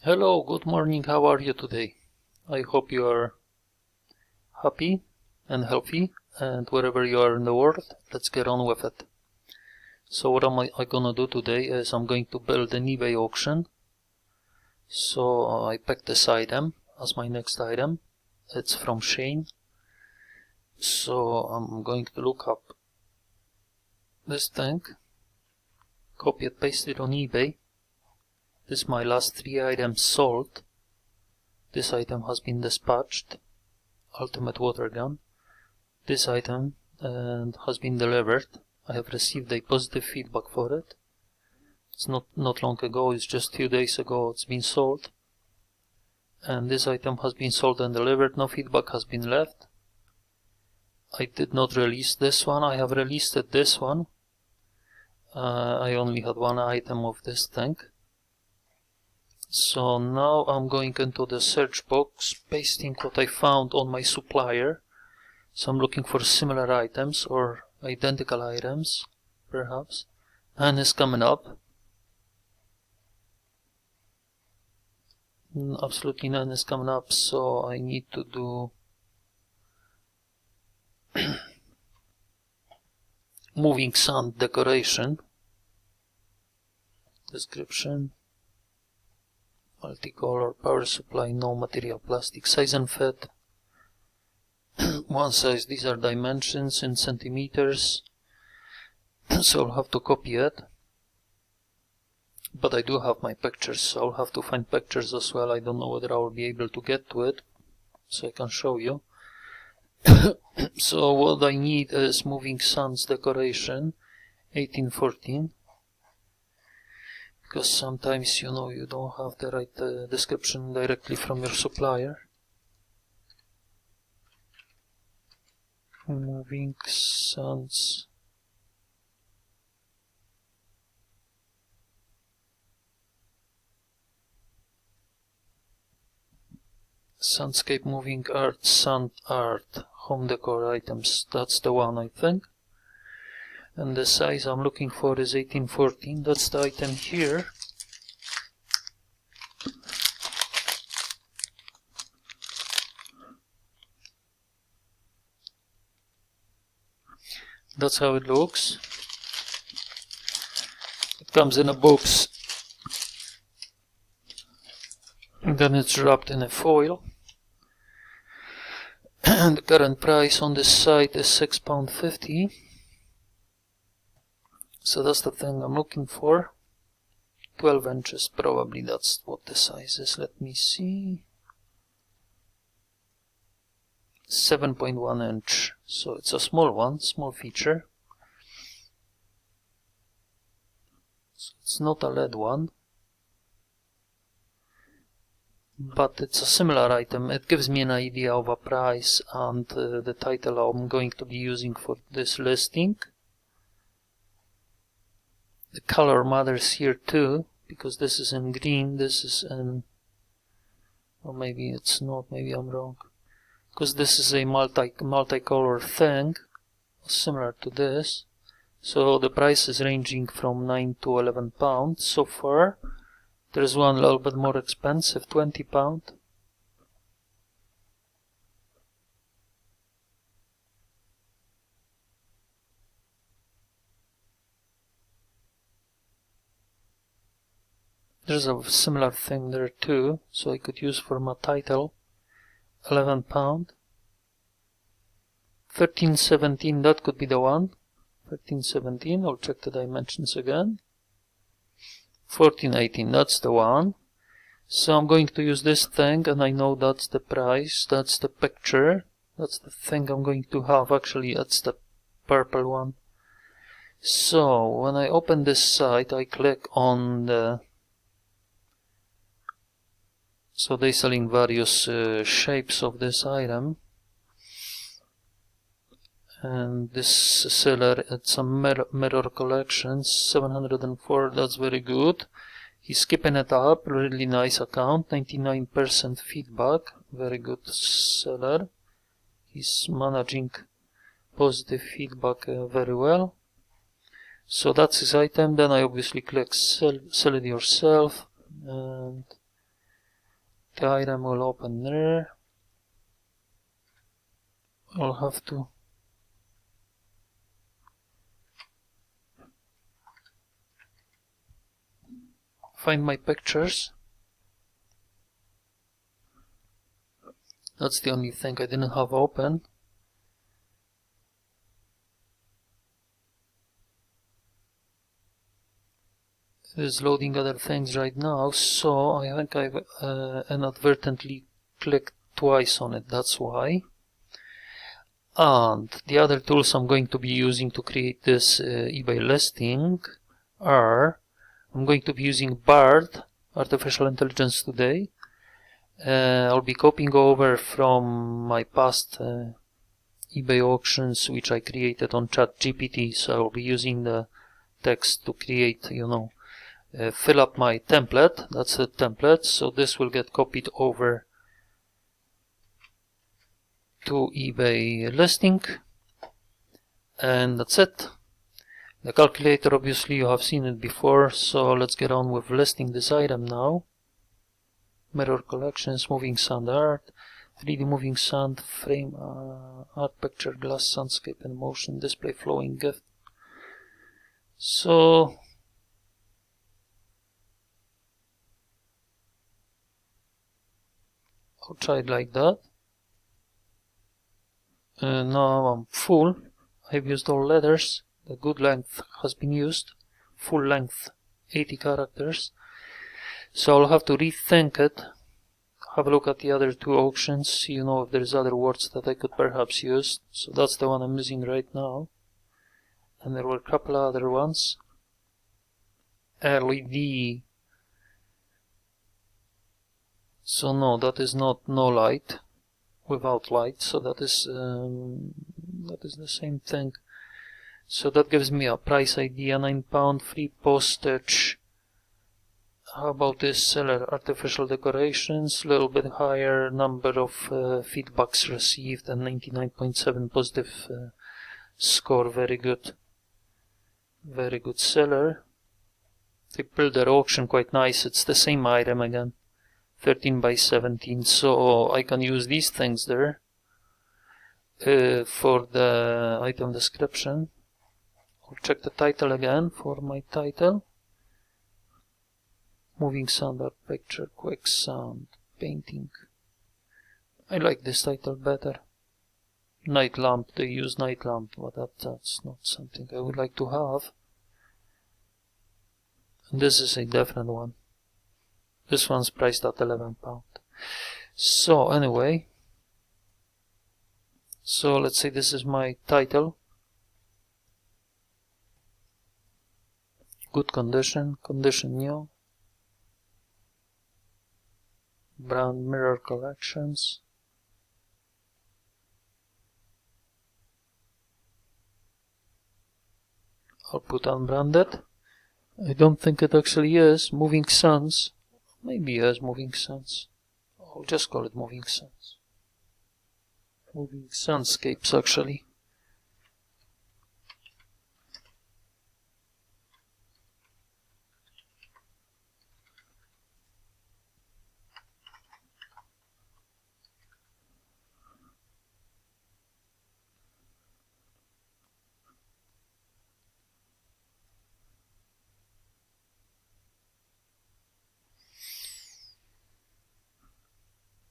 Hello, good morning, how are you today? I hope you are happy and healthy, and wherever you are in the world, let's get on with it. So what am I gonna do today is I'm going to build an eBay auction. So I picked this item as my next item. It's from Shane. So I'm going to look up this thing, copy it, paste it on eBay. This is my last 3 items sold. This item has been dispatched, ultimate water gun. This item has been delivered. I have received a positive feedback for it. It's not long ago, it's just a few days ago it's been sold. And this item has been sold and delivered, no feedback has been left. I did not release this one, I have released this one. I only had one item of this thing. So now I'm going into the search box, pasting what I found on my supplier. So I'm looking for similar items or identical items, perhaps. And it's coming up. Absolutely none is coming up, so I need to do moving sand decoration. Description. Multicolor, power supply, no material, plastic, size and fit. One size, these are dimensions in centimeters. So I'll have to copy it. But I do have my pictures, so I'll have to find pictures as well. I don't know whether I will be able to get to it, so I can show you. So what I need is moving sands decoration, 1814. Because sometimes, you know, you don't have the right description directly from your supplier. Moving sands. Sandscape moving art, sand art, home decor items. That's the one, I think. And the size I'm looking for is 1814. That's the item here. That's how it looks. It comes in a box. And then it's wrapped in a foil. And the current price on this site is £6.50. So that's the thing I'm looking for. 12 inches, probably that's what the size is. Let me see. 7.1 inch. So it's a small one, small feature. So it's not a lead one. But it's a similar item. It gives me an idea of a price and the title I'm going to be using for this listing. The color matters here too, because this is in green, this is in, or maybe it's not, maybe I'm wrong, because this is a multicolor thing, similar to this. So the price is ranging from 9 to 11 pounds so far. There's one a little bit more expensive, 20 pounds. There's a similar thing there too, so I could use for my title. 11 pound. 1317, that could be the one. 1317, I'll check the dimensions again. 1418, that's the one. So I'm going to use this thing, and I know that's the price, that's the picture. That's the thing I'm going to have, actually, that's the purple one. So, when I open this site, I click on the... So they're selling various shapes of this item. And this seller, it's a mirror collection, 704, that's very good. He's keeping it up, really nice account, 99% feedback, very good seller. He's managing positive feedback very well. So that's his item. Then I obviously click sell it yourself, and item will open there. I'll have to find my pictures. That's the only thing I didn't have open. It is loading other things right now, so I think I've inadvertently clicked twice on it, that's why. And the other tools I'm going to be using to create this eBay listing are, I'm going to be using BARD, Artificial Intelligence today. I'll be copying over from my past eBay auctions which I created on ChatGPT, so I'll be using the text to create, fill up my template. That's the template, so this will get copied over to eBay listing, and that's it. The calculator, obviously you have seen it before, so let's get on with listing this item now. Mirror collections, moving sand art, 3D moving sand, frame art, picture, glass, sandscape and motion, display, flowing gift. So I'll try it like that. Now I'm full. I've used all letters. The good length has been used. Full length 80 characters. So I'll have to rethink it. Have a look at the other two auctions. See, if there's other words that I could perhaps use. So that's the one I'm using right now. And there were a couple other ones. LED. So no, that is not no light. Without light, so that is the same thing. So that gives me a price idea, £9, free postage. How about this seller? Artificial decorations, a little bit higher number of feedbacks received and 99.7 positive score. Very good seller. They built their auction quite nice. It's the same item again, 13 by 17, so I can use these things there for the item description. I'll check the title again for my title. Moving sand art, picture, quick sound, painting. I like this title better. Night lamp, they use night lamp, but that's not something I would like to have. And this is a different one. This one's priced at £11. So anyway, so let's say this is my title. Good condition, condition new. Brand mirror collections. I'll put unbranded. I don't think it actually is. Moving Suns. Maybe it is Moving Suns. I'll just call it Moving Suns. Moving Sunscapes, actually.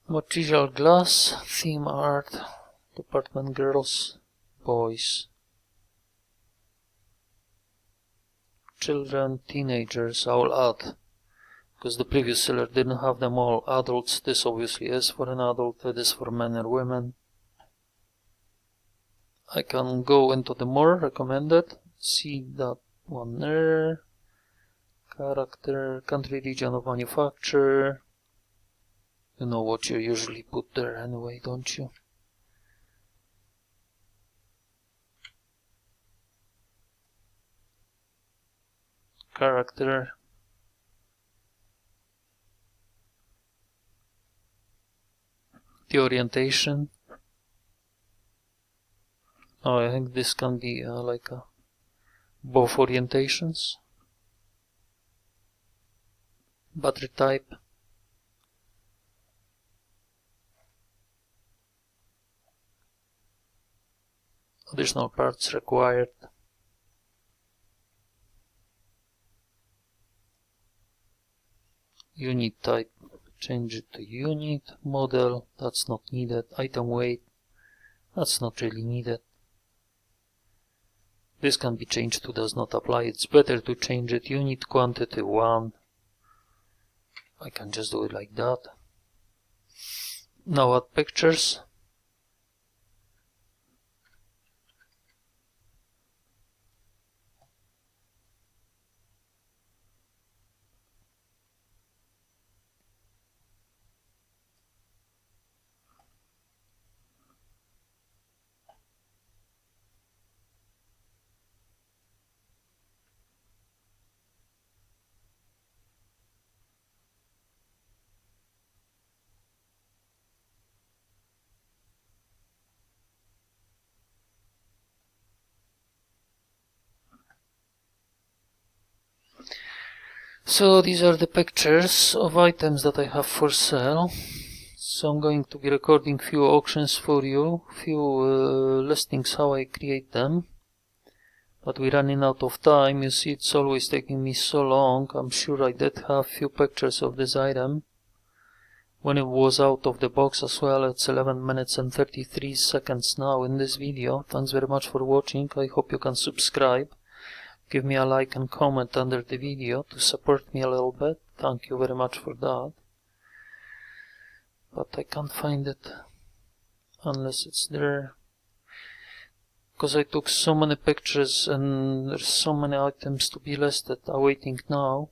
Material glass, theme art, department girls, boys, children, teenagers. I'll add, because the previous seller didn't have them all. Adults, this obviously is for an adult, it is for men and women. I can go into the more recommended, see that one there, character, country, region of manufacture. You know what you usually put there anyway, don't you? Character. The orientation. Oh, I think this can be like both orientations. Battery type. additional parts required. Unit type, change it to unit. Model, that's not needed. Item weight, that's not really needed. This can be changed to does not apply. It's better to change it. Unit quantity 1. I can just do it like that. Now add pictures. So these are the pictures of items that I have for sale. So I'm going to be recording few auctions for you, few listings how I create them. But we're running out of time. You see, it's always taking me so long. I'm sure I did have few pictures of this item when it was out of the box as well. It's 11 minutes and 33 seconds now in this video. Thanks very much for watching. I hope you can subscribe. Give me a like and comment under the video to support me a little bit. Thank you very much for that. But I can't find it unless it's there. Because I took so many pictures and there's so many items to be listed awaiting now.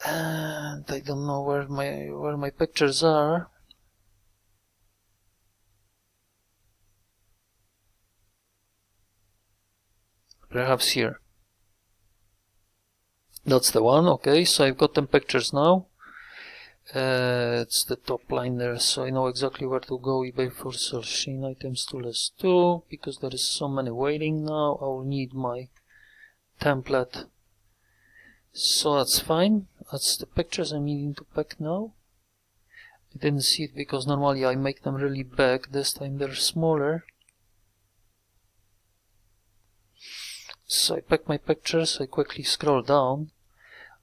And I don't know where my pictures are. Perhaps here. That's the one. Okay, so I've got them pictures now. It's the top line there, so I know exactly where to go. eBay for sale Shein items to list 2, because there is so many waiting now. I will need my template. So that's fine. That's the pictures I'm needing to pack now. I didn't see it because normally I make them really big. This time they're smaller. So I pack my pictures. I quickly scroll down.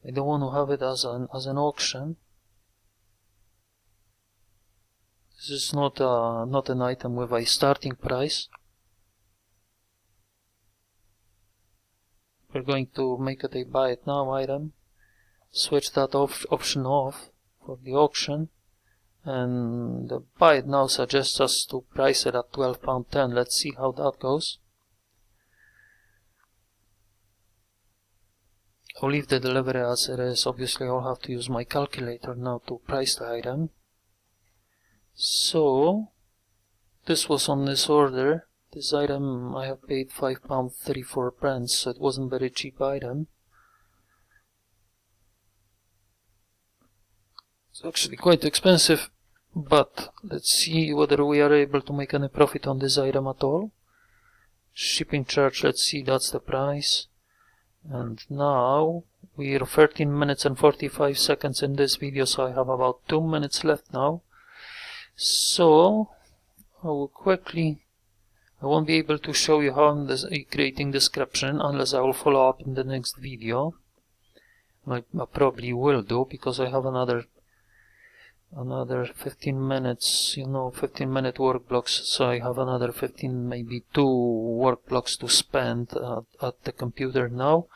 I don't want to have it as an auction. This is not an item with a starting price. We're going to make it a buy it now item. Switch that option off for the auction. And the buy it now suggests us to price it at £12.10. Let's see how that goes. I'll leave the delivery as it is. Obviously I'll have to use my calculator now to price the item. So this was on this order. This item I have paid £5.34, so it wasn't a very cheap item. It's actually quite expensive, but let's see whether we are able to make any profit on this item at all. Shipping charge, let's see, that's the price. And now we're 13 minutes and 45 seconds in this video, so I have about 2 minutes left now. So I will quickly, I won't be able to show you how I'm creating description unless I will follow up in the next video. I probably will do, because I have another 15 minutes, 15-minute work blocks, so I have another 15, maybe 2 work blocks to spend at the computer now.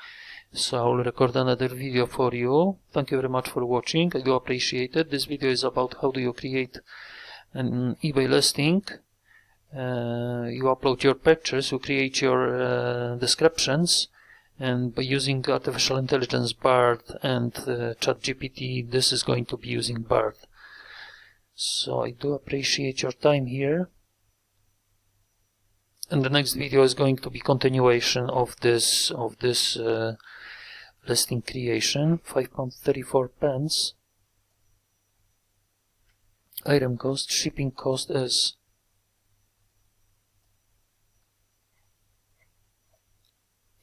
So I will record another video for you. Thank you very much for watching. I do appreciate it. This video is about how do you create an eBay listing. You upload your pictures, you create your descriptions, and by using artificial intelligence, BARD, and ChatGPT, this is going to be using BARD. So I do appreciate your time here. And the next video is going to be continuation of this listing creation. £5.34. Item cost, shipping cost is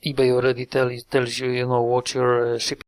eBay already tells you, what your shipping